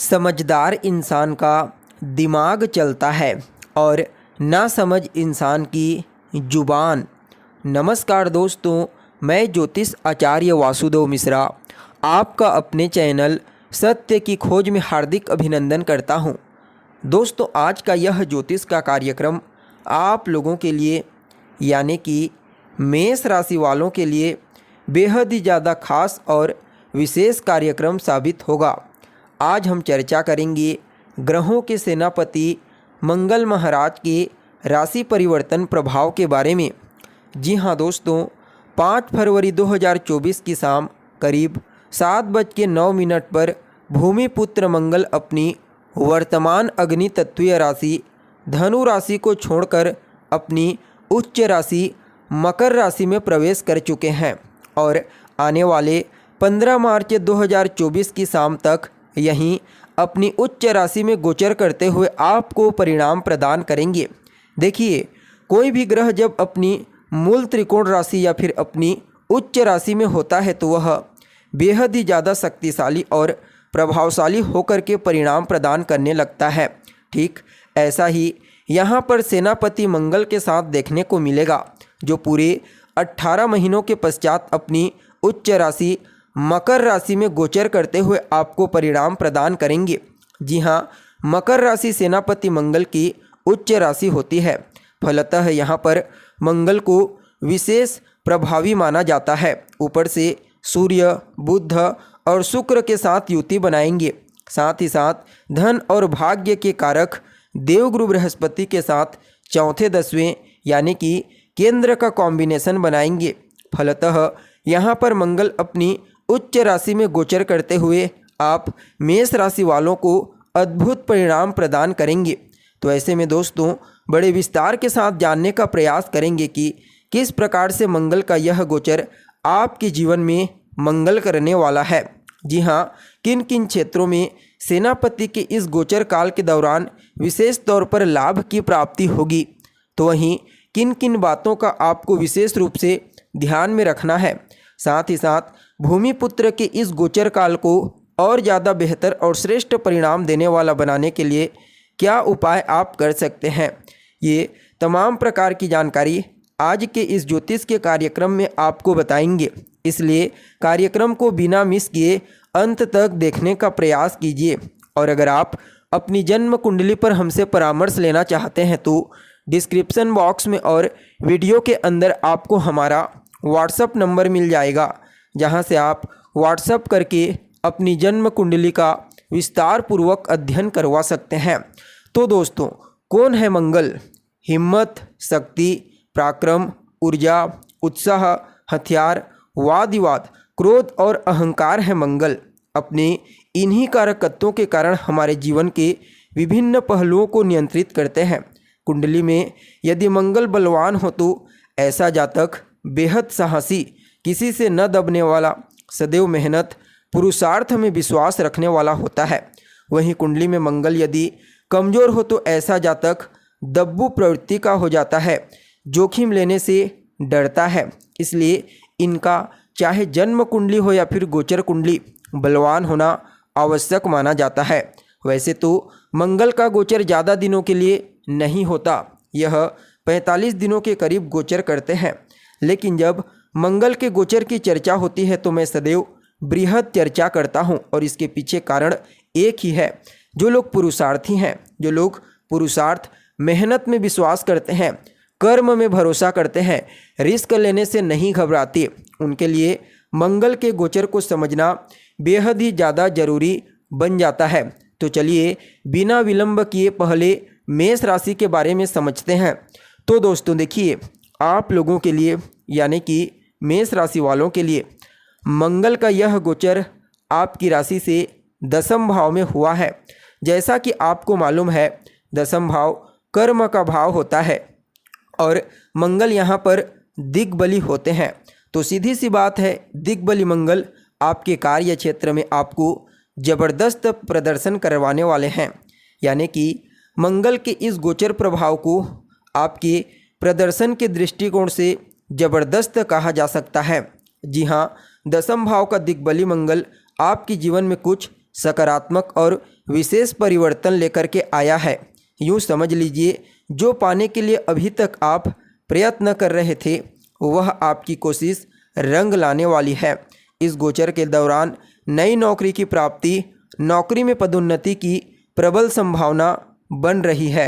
समझदार इंसान का दिमाग चलता है और नासमझ इंसान की जुबान। नमस्कार दोस्तों, मैं ज्योतिष आचार्य वासुदेव मिश्रा आपका अपने चैनल सत्य की खोज में हार्दिक अभिनंदन करता हूं। दोस्तों, आज का यह ज्योतिष का कार्यक्रम आप लोगों के लिए यानी कि मेष राशि वालों के लिए बेहद ही ज़्यादा खास और विशेष कार्यक्रम साबित होगा। आज हम चर्चा करेंगे ग्रहों के सेनापति मंगल महाराज के राशि परिवर्तन प्रभाव के बारे में। जी हाँ दोस्तों, 5 फरवरी 2024 की शाम करीब 7:09 पर भूमिपुत्र मंगल अपनी वर्तमान अग्नि तत्वीय राशि धनु राशि को छोड़कर अपनी उच्च राशि मकर राशि में प्रवेश कर चुके हैं और आने वाले 15 मार्च 2024 की शाम तक यहीं अपनी उच्च राशि में गोचर करते हुए आपको परिणाम प्रदान करेंगे। देखिए, कोई भी ग्रह जब अपनी मूल त्रिकोण राशि या फिर अपनी उच्च राशि में होता है तो वह बेहद ही ज़्यादा शक्तिशाली और प्रभावशाली होकर के परिणाम प्रदान करने लगता है। ठीक ऐसा ही यहाँ पर सेनापति मंगल के साथ देखने को मिलेगा, जो पूरे 18 महीनों के पश्चात अपनी उच्च राशि मकर राशि में गोचर करते हुए आपको परिणाम प्रदान करेंगे। जी हाँ, मकर राशि सेनापति मंगल की उच्च राशि होती है। फलतः यहाँ पर मंगल को विशेष प्रभावी माना जाता है। ऊपर से सूर्य, बुध और शुक्र के साथ युति बनाएंगे। साथ ही साथ धन और भाग्य के कारक देवगुरु बृहस्पति के साथ चौथे 10वें यानी कि केंद्र का कॉम्बिनेशन बनाएंगे। फलतः यहाँ पर मंगल अपनी उच्च राशि में गोचर करते हुए आप मेष राशि वालों को अद्भुत परिणाम प्रदान करेंगे। तो ऐसे में दोस्तों, बड़े विस्तार के साथ जानने का प्रयास करेंगे कि किस प्रकार से मंगल का यह गोचर आपके जीवन में मंगल करने वाला है। जी हाँ, किन किन क्षेत्रों में सेनापति के इस गोचर काल के दौरान विशेष तौर पर लाभ की प्राप्ति होगी, तो वहीं किन किन बातों का आपको विशेष रूप से ध्यान में रखना है। साथ ही साथ भूमिपुत्र के इस गोचर काल को और ज़्यादा बेहतर और श्रेष्ठ परिणाम देने वाला बनाने के लिए क्या उपाय आप कर सकते हैं, ये तमाम प्रकार की जानकारी आज के इस ज्योतिष के कार्यक्रम में आपको बताएंगे। इसलिए कार्यक्रम को बिना मिस किए अंत तक देखने का प्रयास कीजिए। और अगर आप अपनी जन्म कुंडली पर हमसे परामर्श लेना चाहते हैं तो डिस्क्रिप्शन बॉक्स में और वीडियो के अंदर आपको हमारा व्हाट्सएप नंबर मिल जाएगा, जहां से आप व्हाट्सएप करके अपनी जन्म कुंडली का विस्तार पूर्वक अध्ययन करवा सकते हैं। तो दोस्तों, कौन है मंगल? हिम्मत, शक्ति, पराक्रम, ऊर्जा, उत्साह, हथियार, वाद विवाद, क्रोध और अहंकार है मंगल। अपने इन्हीं कारकत्वों के कारण हमारे जीवन के विभिन्न पहलुओं को नियंत्रित करते हैं। कुंडली में यदि मंगल बलवान हो तो ऐसा जातक बेहद साहसी, किसी से न दबने वाला, सदैव मेहनत, पुरुषार्थ में विश्वास रखने वाला होता है। वहीं कुंडली में मंगल यदि कमज़ोर हो तो ऐसा जातक दब्बू प्रवृत्ति का हो जाता है, जोखिम लेने से डरता है। इसलिए इनका चाहे जन्म कुंडली हो या फिर गोचर कुंडली बलवान होना आवश्यक माना जाता है। वैसे तो मंगल का गोचर ज़्यादा दिनों के लिए नहीं होता, यह 45 दिनों के करीब गोचर करते हैं। लेकिन जब मंगल के गोचर की चर्चा होती है तो मैं सदैव बृहद चर्चा करता हूं, और इसके पीछे कारण एक ही है। जो लोग पुरुषार्थी हैं, जो लोग पुरुषार्थ, मेहनत में विश्वास करते हैं, कर्म में भरोसा करते हैं, रिस्क लेने से नहीं घबराते, उनके लिए मंगल के गोचर को समझना बेहद ही ज़्यादा जरूरी बन जाता है। तो चलिए बिना विलंब किए पहले मेष राशि के बारे में समझते हैं। तो दोस्तों देखिए, आप लोगों के लिए यानी कि मेष राशि वालों के लिए मंगल का यह गोचर आपकी राशि से 10वें भाव में हुआ है। जैसा कि आपको मालूम है, 10वां भाव कर्म का भाव होता है और मंगल यहाँ पर दिग्बली होते हैं। तो सीधी सी बात है, दिग्बली मंगल आपके कार्य क्षेत्र में आपको ज़बरदस्त प्रदर्शन करवाने वाले हैं। यानी कि मंगल के इस गोचर प्रभाव को आपके प्रदर्शन के दृष्टिकोण से ज़बरदस्त कहा जा सकता है। जी हाँ, 10वां भाव का दिग्बली मंगल आपके जीवन में कुछ सकारात्मक और विशेष परिवर्तन लेकर के आया है। यूँ समझ लीजिए, जो पाने के लिए अभी तक आप प्रयत्न कर रहे थे वह आपकी कोशिश रंग लाने वाली है। इस गोचर के दौरान नई नौकरी की प्राप्ति, नौकरी में पदोन्नति की प्रबल संभावना बन रही है।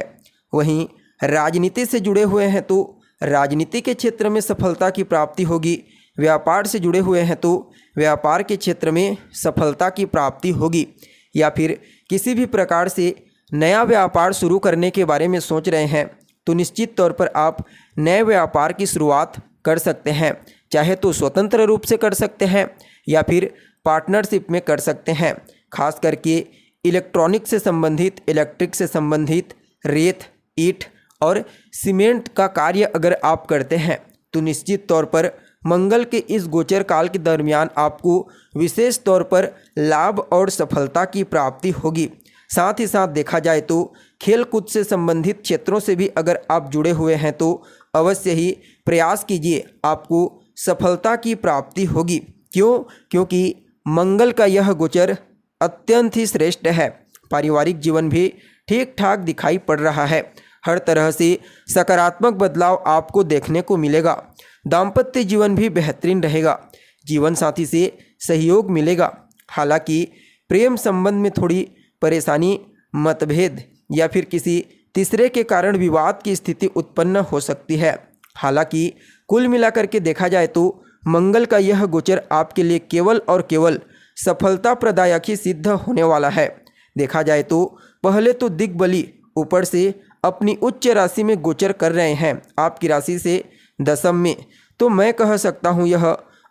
वहीं राजनीति से जुड़े हुए हैं तो राजनीति के क्षेत्र में सफलता की प्राप्ति होगी। व्यापार से जुड़े हुए हैं तो व्यापार के क्षेत्र में सफलता की प्राप्ति होगी। या फिर किसी भी प्रकार से नया व्यापार शुरू करने के बारे में सोच रहे हैं तो निश्चित तौर पर आप नए व्यापार की शुरुआत कर सकते हैं। चाहे तो स्वतंत्र रूप से कर सकते हैं या फिर पार्टनरशिप में कर सकते हैं। खास करके इलेक्ट्रॉनिक से संबंधित, इलेक्ट्रिक से संबंधित, रेत, ईंट और सीमेंट का कार्य अगर आप करते हैं तो निश्चित तौर पर मंगल के इस गोचर काल के दरमियान आपको विशेष तौर पर लाभ और सफलता की प्राप्ति होगी। साथ ही साथ देखा जाए तो खेल कूद से संबंधित क्षेत्रों से भी अगर आप जुड़े हुए हैं तो अवश्य ही प्रयास कीजिए, आपको सफलता की प्राप्ति होगी। क्यों? क्योंकि मंगल का यह गोचर अत्यंत ही श्रेष्ठ है। पारिवारिक जीवन भी ठीक ठाक दिखाई पड़ रहा है। हर तरह से सकारात्मक बदलाव आपको देखने को मिलेगा। दाम्पत्य जीवन भी बेहतरीन रहेगा। जीवन साथी से सहयोग मिलेगा। हालांकि प्रेम संबंध में थोड़ी परेशानी, मतभेद या फिर किसी तीसरे के कारण विवाद की स्थिति उत्पन्न हो सकती है। हालांकि कुल मिलाकर के देखा जाए तो मंगल का यह गोचर आपके लिए केवल और केवल सफलता प्रदायक ही सिद्ध होने वाला है। देखा जाए तो पहले तो दिग्बली ऊपर से अपनी उच्च राशि में गोचर कर रहे हैं, आपकी राशि से दशम में, तो मैं कह सकता हूँ यह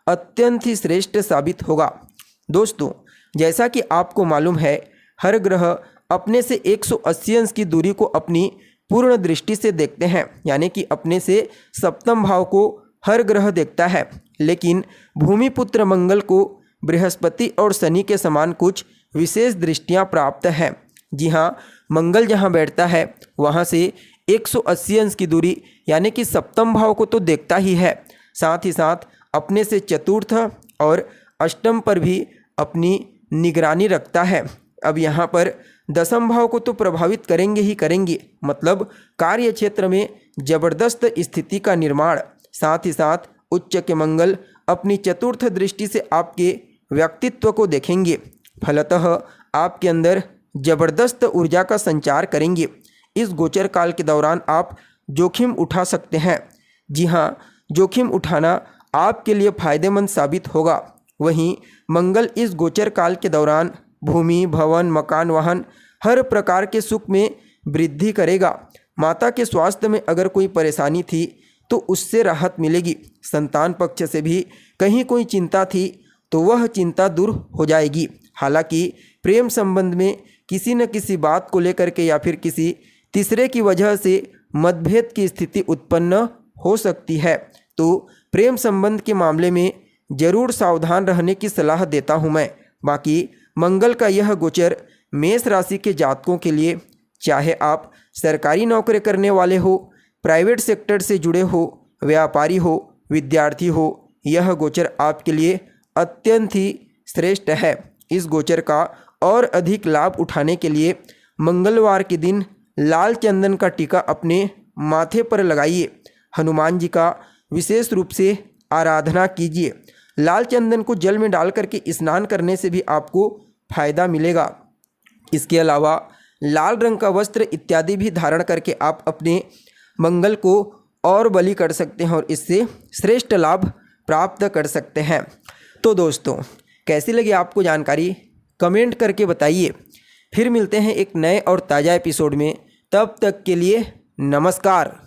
अत्यंत ही श्रेष्ठ साबित होगा। दोस्तों, जैसा कि आपको मालूम है, हर ग्रह अपने से 180 अंश की दूरी को अपनी पूर्ण दृष्टि से देखते हैं, यानी कि अपने से सप्तम भाव को हर ग्रह देखता है। लेकिन भूमिपुत्र मंगल को बृहस्पति और शनि के समान कुछ विशेष दृष्टियां प्राप्त हैं। जी हाँ, मंगल जहां बैठता है वहां से 180 अंश की दूरी यानी कि सप्तम भाव को तो देखता ही है, साथ ही साथ अपने से चतुर्थ और अष्टम पर भी अपनी निगरानी रखता है। अब यहाँ पर दशम भाव को तो प्रभावित करेंगे ही करेंगे, मतलब कार्य क्षेत्र में जबरदस्त स्थिति का निर्माण। साथ ही साथ उच्च के मंगल अपनी चतुर्थ दृष्टि से आपके व्यक्तित्व को देखेंगे, फलतः आपके अंदर जबरदस्त ऊर्जा का संचार करेंगे। इस गोचर काल के दौरान आप जोखिम उठा सकते हैं। जी हाँ, जोखिम उठाना आपके लिए फायदेमंद साबित होगा। वहीं मंगल इस गोचर काल के दौरान भूमि, भवन, मकान, वाहन हर प्रकार के सुख में वृद्धि करेगा। माता के स्वास्थ्य में अगर कोई परेशानी थी तो उससे राहत मिलेगी। संतान पक्ष से भी कहीं कोई चिंता थी तो वह चिंता दूर हो जाएगी। हालांकि प्रेम संबंध में किसी न किसी बात को लेकर के या फिर किसी तीसरे की वजह से मतभेद की स्थिति उत्पन्न हो सकती है, तो प्रेम संबंध के मामले में जरूर सावधान रहने की सलाह देता हूं मैं। बाकी मंगल का यह गोचर मेष राशि के जातकों के लिए, चाहे आप सरकारी नौकरी करने वाले हो, प्राइवेट सेक्टर से जुड़े हो, व्यापारी हो, विद्यार्थी हो, यह गोचर आपके लिए अत्यंत ही श्रेष्ठ है। इस गोचर का और अधिक लाभ उठाने के लिए मंगलवार के दिन लाल चंदन का टीका अपने माथे पर लगाइए। हनुमान जी का विशेष रूप से आराधना कीजिए। लाल चंदन को जल में डाल करके स्नान करने से भी आपको फायदा मिलेगा। इसके अलावा लाल रंग का वस्त्र इत्यादि भी धारण करके आप अपने मंगल को और बलि कर सकते हैं और इससे श्रेष्ठ लाभ प्राप्त कर सकते हैं। तो दोस्तों, कैसी लगी आपको जानकारी, कमेंट करके बताइए। फिर मिलते हैं एक नए और ताज़ा एपिसोड में। तब तक के लिए नमस्कार।